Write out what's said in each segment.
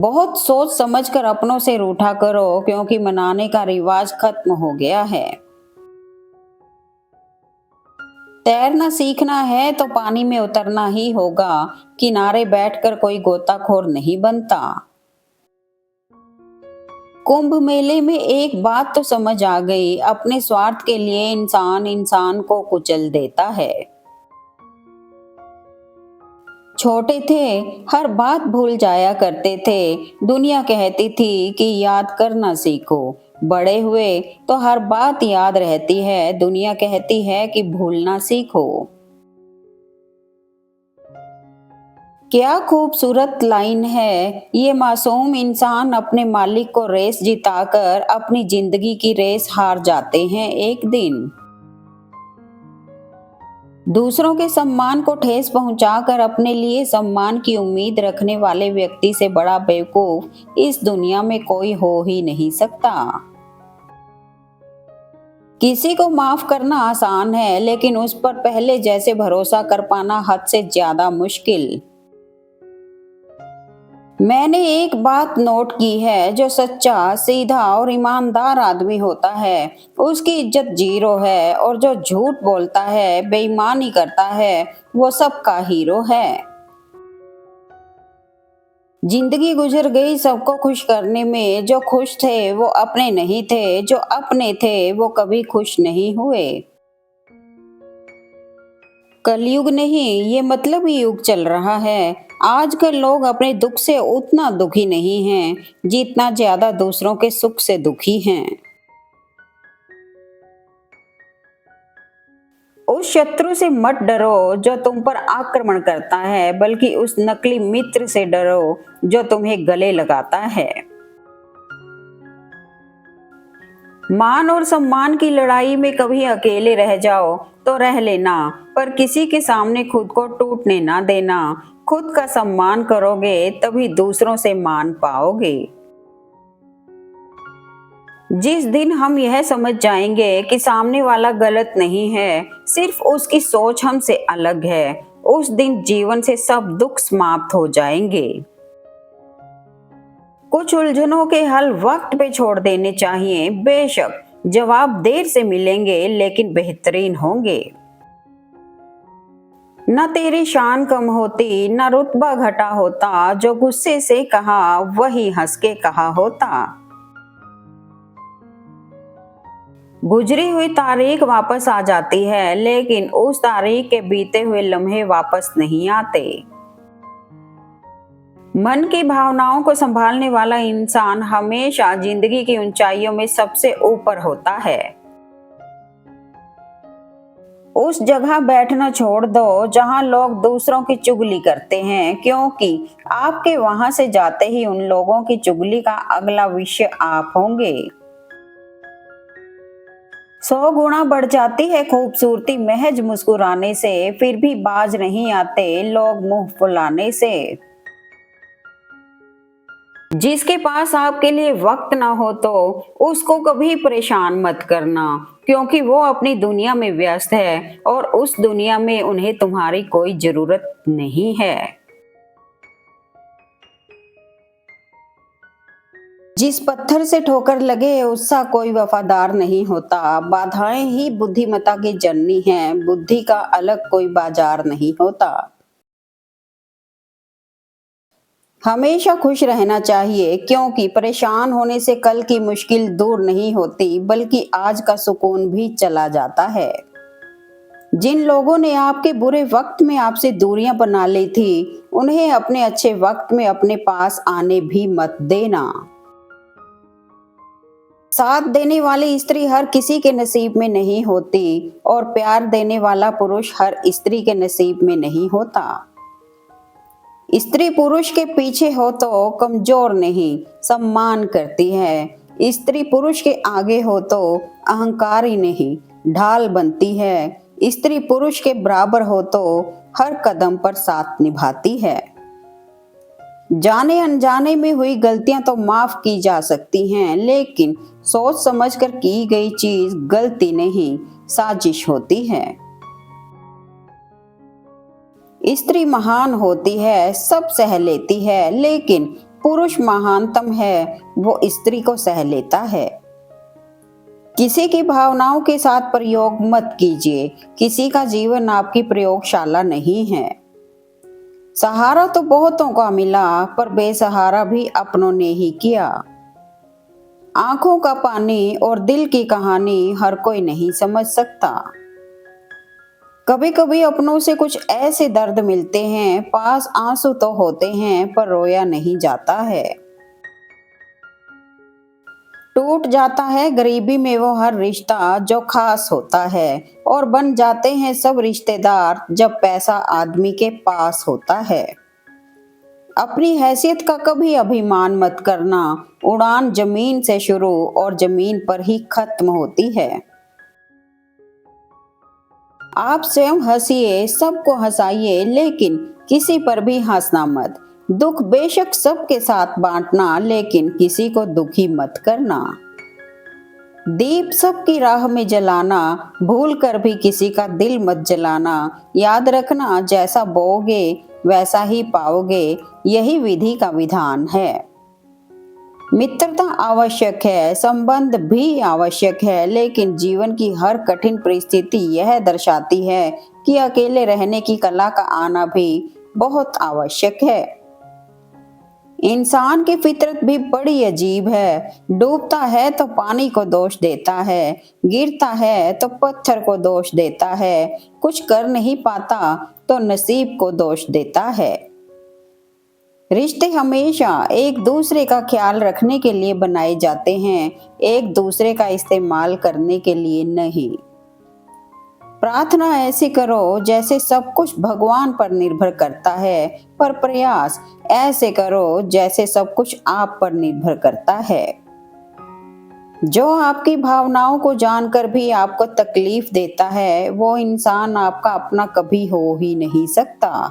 बहुत सोच समझ कर अपनों से रूठा करो क्योंकि मनाने का रिवाज खत्म हो गया है। तैरना सीखना है तो पानी में उतरना ही होगा। किनारे बैठकर कोई गोताखोर नहीं बनता। कुंभ मेले में एक बात तो समझ आ गई, अपने स्वार्थ के लिए इंसान इंसान को कुचल देता है। छोटे थे, हर बात भूल जाया करते थे। दुनिया कहती थी कि याद करना सीखो। बड़े हुए तो हर बात याद रहती है। दुनिया कहती है कि भूलना सीखो। क्या खूबसूरत लाइन है। ये मासूम इंसान अपने मालिक को रेस जिताकर अपनी जिंदगी की रेस हार जाते हैं एक दिन। दूसरों के सम्मान को ठेस पहुंचाकर अपने लिए सम्मान की उम्मीद रखने वाले व्यक्ति से बड़ा बेवकूफ इस दुनिया में कोई हो ही नहीं सकता। किसी को माफ करना आसान है, लेकिन उस पर पहले जैसे भरोसा कर पाना हद से ज्यादा मुश्किल। मैंने एक बात नोट की है, जो सच्चा, सीधा और ईमानदार आदमी होता है, उसकी इज्जत जीरो है, और जो झूठ बोलता है, बेईमानी करता है, वो सबका हीरो है। जिंदगी गुजर गई सबको खुश करने में। जो खुश थे वो अपने नहीं थे, जो अपने थे वो कभी खुश नहीं हुए। कलयुग नहीं, ये मतलबी युग चल रहा है। आजकल लोग अपने दुख से उतना दुखी नहीं हैं जितना ज्यादा दूसरों के सुख से दुखी हैं। उस शत्रु से मत डरो जो तुम पर आक्रमण करता है, बल्कि उस नकली मित्र से डरो जो तुम्हें गले लगाता है। मान और सम्मान की लड़ाई में कभी अकेले रह जाओ तो रह लेना, पर किसी के सामने खुद को टूटने ना देना। खुद का सम्मान करोगे तभी दूसरों से मान पाओगे। जिस दिन हम यह समझ जाएंगे कि सामने वाला गलत नहीं है, सिर्फ उसकी सोच हमसे अलग है, उस दिन जीवन से सब दुख समाप्त हो जाएंगे। कुछ उलझनों के हल वक्त पे छोड़ देने चाहिए। बेशक जवाब देर से मिलेंगे, लेकिन बेहतरीन होंगे। न तेरी शान कम होती, न रुतबा घटा होता, जो गुस्से से कहा वही हंस के कहा होता। गुजरी हुई तारीख वापस आ जाती है, लेकिन उस तारीख के बीते हुए लम्हे वापस नहीं आते। मन की भावनाओं को संभालने वाला इंसान हमेशा जिंदगी की ऊंचाइयों में सबसे ऊपर होता है। उस जगह बैठना छोड़ दो जहां लोग दूसरों की चुगली करते हैं, क्योंकि आपके वहां से जाते ही उन लोगों की चुगली का अगला विषय आप होंगे। 100 गुना बढ़ जाती है खूबसूरती महज मुस्कुराने से, फिर भी बाज नहीं आते लोग मुंह फुलाने से। जिसके पास आपके लिए वक्त ना हो तो उसको कभी परेशान मत करना, क्योंकि वो अपनी दुनिया में व्यस्त है और उस दुनिया में उन्हें तुम्हारी कोई जरूरत नहीं है। जिस पत्थर से ठोकर लगे उसका कोई वफादार नहीं होता। बाधाएं ही बुद्धिमता की जननी हैं, बुद्धि का अलग कोई बाजार नहीं होता। हमेशा खुश रहना चाहिए, क्योंकि परेशान होने से कल की मुश्किल दूर नहीं होती, बल्कि आज का सुकून भी चला जाता है। जिन लोगों ने आपके बुरे वक्त में आपसे दूरियां बना ली थी, उन्हें अपने अच्छे वक्त में अपने पास आने भी मत देना। साथ देने वाली स्त्री हर किसी के नसीब में नहीं होती, और प्यार देने वाला पुरुष हर स्त्री के नसीब में नहीं होता। स्त्री पुरुष के पीछे हो तो कमजोर नहीं, सम्मान करती है। स्त्री पुरुष के आगे हो तो अहंकारी नहीं, ढाल बनती है। स्त्री पुरुष के बराबर हो तो हर कदम पर साथ निभाती है। जाने अनजाने में हुई गलतियां तो माफ की जा सकती हैं, लेकिन सोच समझकर की गई चीज गलती नहीं, साजिश होती है। स्त्री महान होती है, सब सह लेती है, लेकिन पुरुष महानतम है वो स्त्री को सह लेता है। किसी की भावनाओं के साथ प्रयोग मत कीजिए, किसी का जीवन आपकी प्रयोगशाला नहीं है। सहारा तो बहुतों का मिला, पर बेसहारा भी अपनों ने ही किया। आंखों का पानी और दिल की कहानी हर कोई नहीं समझ सकता। कभी कभी अपनों से कुछ ऐसे दर्द मिलते हैं, पास आंसू तो होते हैं पर रोया नहीं जाता है। टूट जाता है गरीबी में वो हर रिश्ता जो खास होता है, और बन जाते हैं सब रिश्तेदार जब पैसा आदमी के पास होता है। अपनी हैसियत का कभी अभिमान मत करना, उड़ान जमीन से शुरू और जमीन पर ही खत्म होती है। आप स्वयं हंसिए, सबको हंसाइए, लेकिन किसी पर भी हंसना मत। दुख बेशक सबके साथ बांटना, लेकिन किसी को दुखी मत करना। दीप सबकी राह में जलाना, भूल कर भी किसी का दिल मत जलाना। याद रखना, जैसा बोओगे वैसा ही पाओगे, यही विधि का विधान है। मित्रता आवश्यक है, संबंध भी आवश्यक है, लेकिन जीवन की हर कठिन परिस्थिति यह दर्शाती है कि अकेले रहने की कला का आना भी बहुत आवश्यक है। इंसान की फितरत भी बड़ी अजीब है। डूबता है तो पानी को दोष देता है, गिरता है तो पत्थर को दोष देता है, कुछ कर नहीं पाता तो नसीब को दोष देता है। रिश्ते हमेशा एक दूसरे का ख्याल रखने के लिए बनाए जाते हैं, एक दूसरे का इस्तेमाल करने के लिए नहीं। प्रार्थना ऐसे करो जैसे सब कुछ भगवान पर निर्भर करता है, पर प्रयास ऐसे करो जैसे सब कुछ आप पर निर्भर करता है। जो आपकी भावनाओं को जानकर भी आपको तकलीफ देता है, वो इंसान आपका अपना कभी हो ही नहीं सकता।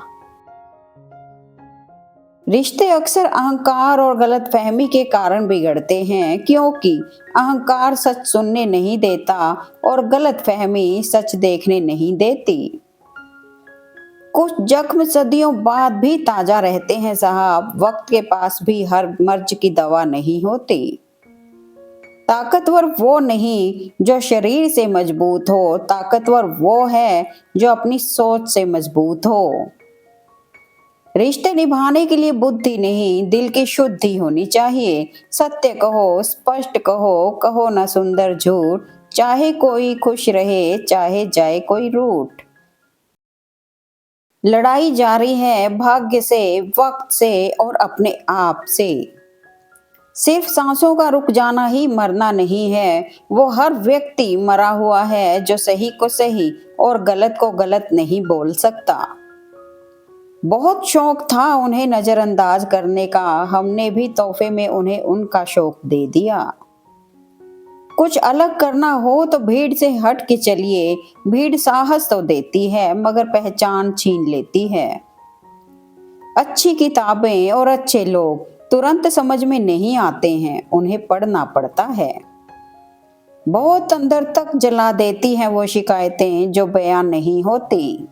रिश्ते अक्सर अहंकार और गलतफहमी के कारण बिगड़ते हैं, क्योंकि अहंकार सच सुनने नहीं देता और गलतफहमी सच देखने नहीं देती। कुछ जख्म सदियों बाद भी ताजा रहते हैं साहब, वक्त के पास भी हर मर्ज की दवा नहीं होती। ताकतवर वो नहीं जो शरीर से मजबूत हो, ताकतवर वो है जो अपनी सोच से मजबूत हो। रिश्ते निभाने के लिए बुद्धि नहीं, दिल की शुद्धि होनी चाहिए। सत्य कहो, स्पष्ट कहो, कहो ना सुंदर झूठ, चाहे कोई खुश रहे चाहे जाए कोई रूठ। लड़ाई जारी है भाग्य से, वक्त से और अपने आप से। सिर्फ सांसों का रुक जाना ही मरना नहीं है, वो हर व्यक्ति मरा हुआ है जो सही को सही और गलत को गलत नहीं बोल सकता। बहुत शौक था उन्हें नजरअंदाज करने का, हमने भी तोहफे में उन्हें उनका शौक दे दिया। कुछ अलग करना हो तो भीड़ से हट के चलिए, भीड़ साहस तो देती है मगर पहचान छीन लेती है। अच्छी किताबें और अच्छे लोग तुरंत समझ में नहीं आते हैं, उन्हें पढ़ना पड़ता है। बहुत अंदर तक जला देती हैं वो शिकायतें जो बयान नहीं होती।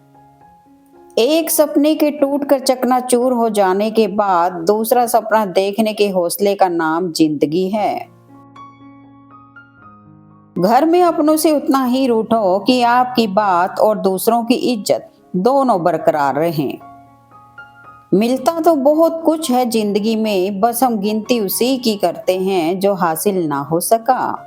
एक सपने के टूटकर चकनाचूर हो जाने के बाद दूसरा सपना देखने के हौसले का नाम जिंदगी है। घर में अपनों से उतना ही रूठो कि आपकी बात और दूसरों की इज्जत दोनों बरकरार रहें। मिलता तो बहुत कुछ है जिंदगी में, बस हम गिनती उसी की करते हैं जो हासिल ना हो सका।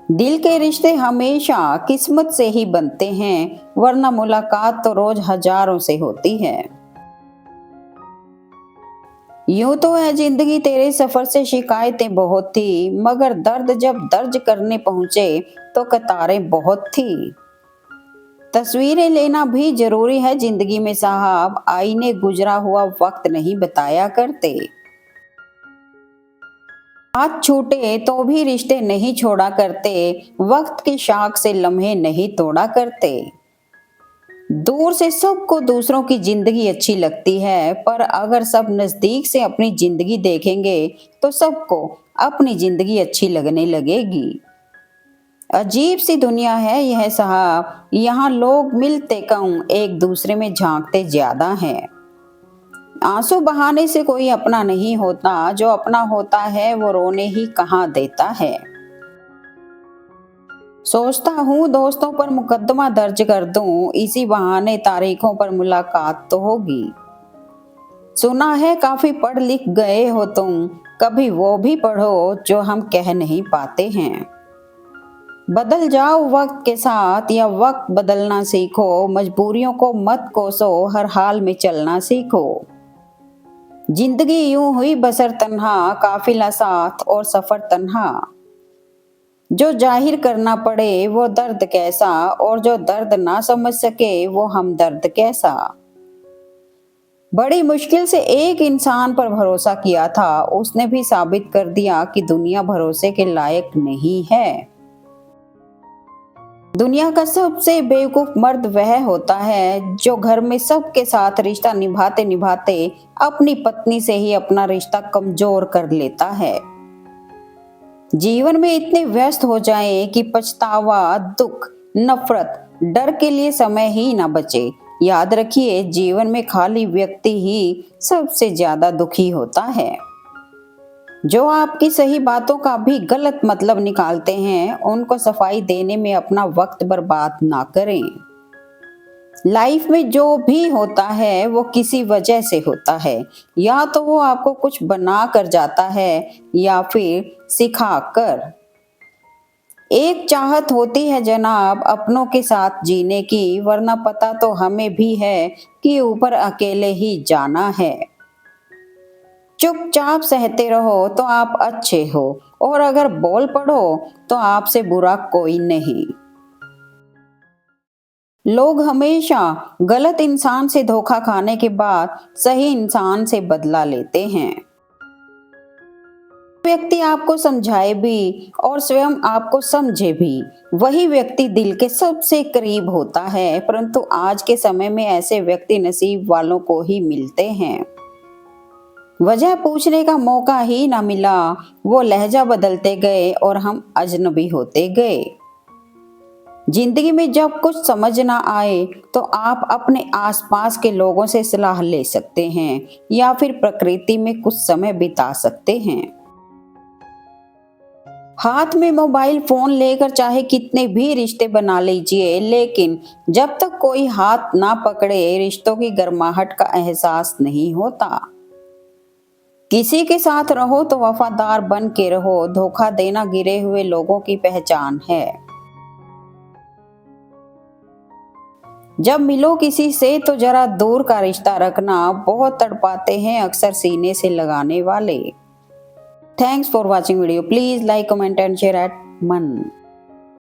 दिल के रिश्ते हमेशा किस्मत से ही बनते हैं, वरना मुलाकात तो रोज हजारों से होती है। यूं तो है जिंदगी तेरे सफर से शिकायतें बहुत थी, मगर दर्द जब दर्ज करने पहुंचे तो कतारें बहुत थी। तस्वीरें लेना भी जरूरी है जिंदगी में साहब, आईने गुजरा हुआ वक्त नहीं बताया करते। हाथ छूटे तो भी रिश्ते नहीं छोड़ा करते, वक्त की शाख से लम्हे नहीं तोड़ा करते। दूर से सबको दूसरों की जिंदगी अच्छी लगती है, पर अगर सब नजदीक से अपनी जिंदगी देखेंगे तो सबको अपनी जिंदगी अच्छी लगने लगेगी। अजीब सी दुनिया है यह साहब, यहाँ लोग मिलते कम एक दूसरे में झांकते ज्यादा हैं। आंसू बहाने से कोई अपना नहीं होता, जो अपना होता है वो रोने ही कहाँ देता है। सोचता हूँ दोस्तों पर मुकदमा दर्ज कर दूं, इसी बहाने तारीखों पर मुलाकात तो होगी। सुना है काफी पढ़ लिख गए हो तुम, कभी वो भी पढ़ो जो हम कह नहीं पाते हैं। बदल जाओ वक्त के साथ या वक्त बदलना सीखो, मजबूरियों को मत कोसो, हर हाल में चलना सीखो। जिंदगी यूं हुई बसर तन्हा, काफिला साथ और सफर तन्हा। जो जाहिर करना पड़े वो दर्द कैसा, और जो दर्द ना समझ सके वो हमदर्द कैसा। बड़ी मुश्किल से एक इंसान पर भरोसा किया था, उसने भी साबित कर दिया कि दुनिया भरोसे के लायक नहीं है। दुनिया का सबसे बेवकूफ मर्द वह होता है जो घर में सबके साथ रिश्ता निभाते निभाते अपनी पत्नी से ही अपना रिश्ता कमजोर कर लेता है। जीवन में इतने व्यस्त हो जाए कि पछतावा, दुख, नफरत, डर के लिए समय ही ना बचे। याद रखिए, जीवन में खाली व्यक्ति ही सबसे ज्यादा दुखी होता है। जो आपकी सही बातों का भी गलत मतलब निकालते हैं, उनको सफाई देने में अपना वक्त बर्बाद ना करें। लाइफ में जो भी होता है वो किसी वजह से होता है, या तो वो आपको कुछ बना कर जाता है या फिर सिखा कर। एक चाहत होती है जनाब अपनों के साथ जीने की, वरना पता तो हमें भी है कि ऊपर अकेले ही जाना है। चुपचाप सहते रहो तो आप अच्छे हो, और अगर बोल पड़ो तो आपसे बुरा कोई नहीं। लोग हमेशा गलत इंसान से धोखा खाने के बाद सही इंसान से बदला लेते हैं। व्यक्ति आपको समझाए भी और स्वयं आपको समझे भी, वही व्यक्ति दिल के सबसे करीब होता है। परंतु आज के समय में ऐसे व्यक्ति नसीब वालों को ही मिलते हैं। वजह पूछने का मौका ही ना मिला, वो लहजा बदलते गए और हम अजनबी होते गए। जिंदगी में जब कुछ समझ ना आए तो आप अपने आसपास के लोगों से सलाह ले सकते हैं या फिर प्रकृति में कुछ समय बिता सकते हैं। हाथ में मोबाइल फोन लेकर चाहे कितने भी रिश्ते बना लीजिए, लेकिन जब तक कोई हाथ ना पकड़े रिश्तों की गर्माहट का एहसास नहीं होता। किसी के साथ रहो तो वफादार बन के रहो, धोखा देना गिरे हुए लोगों की पहचान है। जब मिलो किसी से तो जरा दूर का रिश्ता रखना, बहुत तड़पाते हैं अक्सर सीने से लगाने वाले। Thanks for watching video. Please like, comment and share eight मन।